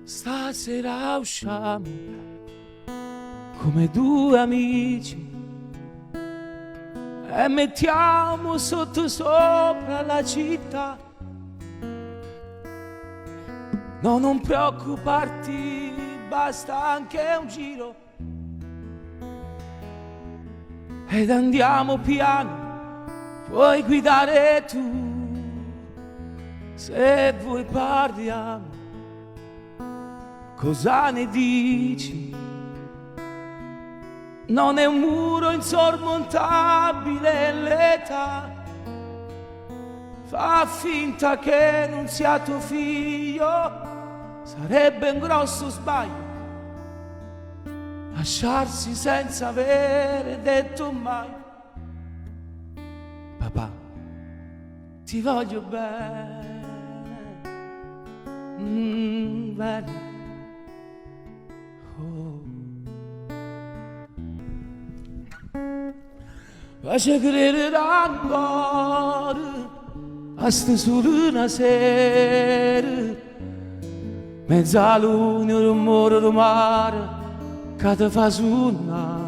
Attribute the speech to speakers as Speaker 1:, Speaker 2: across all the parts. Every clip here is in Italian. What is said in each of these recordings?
Speaker 1: Stasera usciamo come due amici e mettiamo sotto sopra la città. No, non preoccuparti, basta anche un giro ed andiamo piano, puoi guidare tu. Se vuoi parliamo, cosa ne dici? Non è un muro insormontabile l'età. Fa finta che non sia tuo figlio, sarebbe un grosso sbaglio lasciarsi senza avere detto mai. Papà, ti voglio bene, bene. Oh. Faccia credere ancora a sta solo una sera, mezza luna, rumore del mare che ti fa suonare.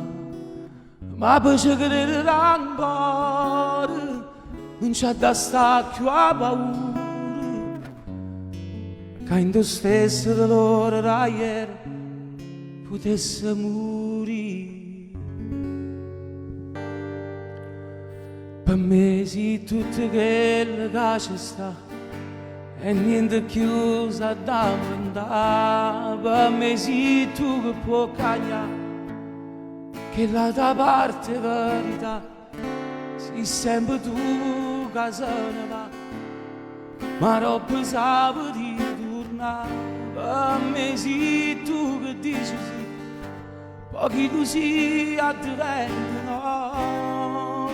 Speaker 1: Ma faccia credere ancora non c'è da stare più a paura, che in te stesso dolore da ieri potesse morire. Per me sì tutto quello che ci sta e niente chiuso da inventare. Per me sì tu che puoi cagliare che l'altra parte verità sei sempre tu che se ne va, ma non pensavo di tornare. Per me sì tu che dici sì, pochi così addivengono.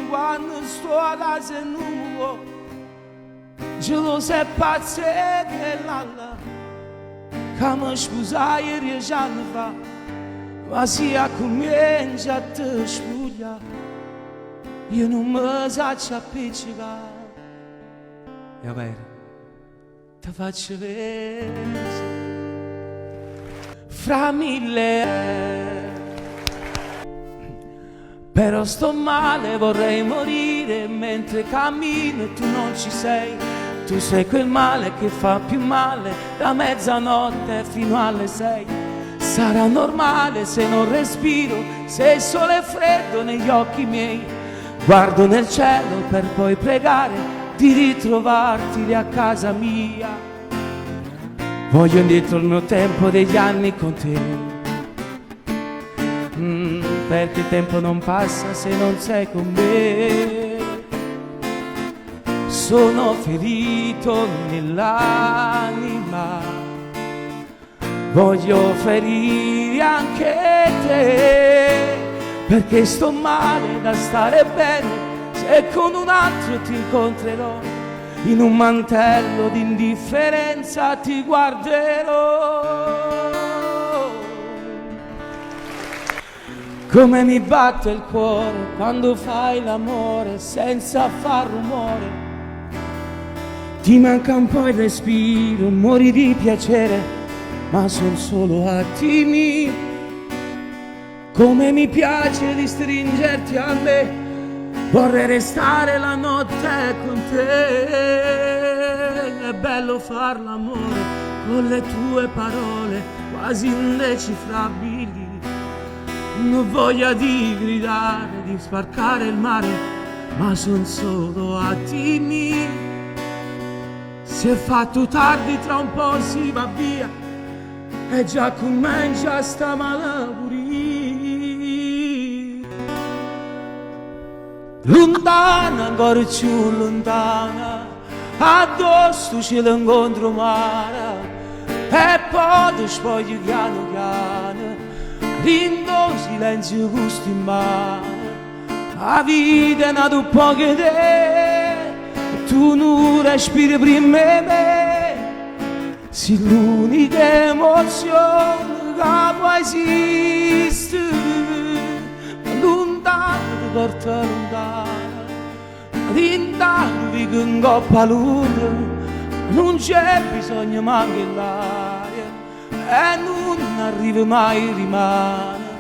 Speaker 1: Quando sto a casa nuovo, ce lo sei pazzo che l'alla, che mi sposai 10 anni fa, ma sia comincia a te spuglia, io non mi saccio appiccicare. E vabbè, ti faccio vedere fra mille. Però sto male, vorrei morire mentre cammino e tu non ci sei. Tu sei quel male che fa più male da mezzanotte fino alle 6. Sarà normale se non respiro, se il sole è freddo negli occhi miei. Guardo nel cielo per poi pregare di ritrovarti a casa mia. Voglio indietro il mio tempo degli anni con te. Perché il tempo non passa se non sei con me. Sono ferito nell'anima, voglio ferire anche te, perché sto male da stare bene se con un altro ti incontrerò. In un mantello di indifferenza ti guarderò. Come mi batte il cuore quando fai l'amore senza far rumore. Ti manca un po' il respiro, muori di piacere, ma son solo attimi. Come mi piace di stringerti a me, vorrei restare la notte con te. È bello far l'amore con le tue parole quasi indecifrabili. Non voglia di gridare, di sbarcare il mare, ma son solo attimi. Si è fatto tardi, tra un po' si va via e già comincia sta malaguria. Lontana, ancora più lontana, addosso ce l'incontro mare e poi ti spoglio piano piano. Rindo silenzio gusto in mano, la vita è nata un po' che te, tu non respiri prima di me, sei l'unica emozione che può esistere, lontano ti porta lontano, Rindavi che in coppa l'uno non c'è bisogno manche l'aria e non arriva mai rimane.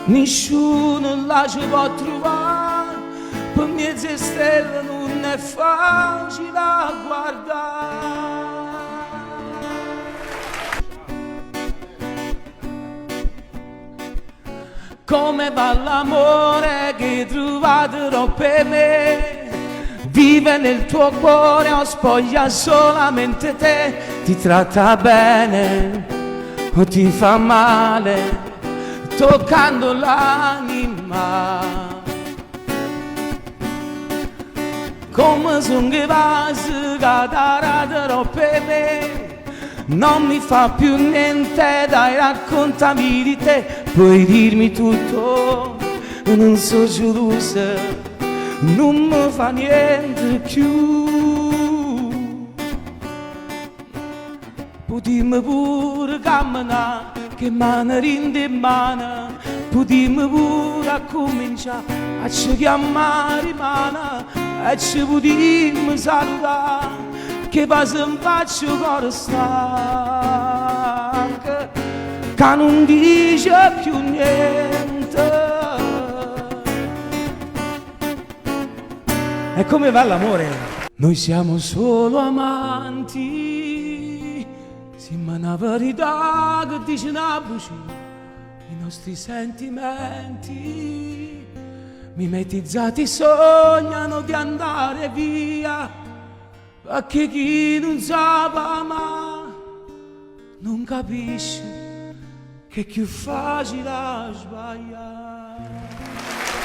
Speaker 1: Nessuno la ci può trovare, per mezzo stelle non è facile a guardare. Come va l'amore che hai trovato per me? Vive nel tuo cuore o spoglia solamente te? Ti tratta bene o ti fa male? Toccando l'anima, come sono che vasi che per me, non mi fa più niente, dai raccontami di te, puoi dirmi tutto, non so gelosa, non mi fa niente più, potremmo pure camminare, che mano rinde in mano, potremmo pure cominciare a ci chiamare mano e ci potremmo salutare, che poi se mi faccio cuore stanco, che non dice più niente. E come va l'amore? Noi siamo solo amanti, siamo una verità che dice una voce, i nostri sentimenti mimetizzati sognano di andare via, perché chi non sa ma non capisce che è più facile a sbagliare.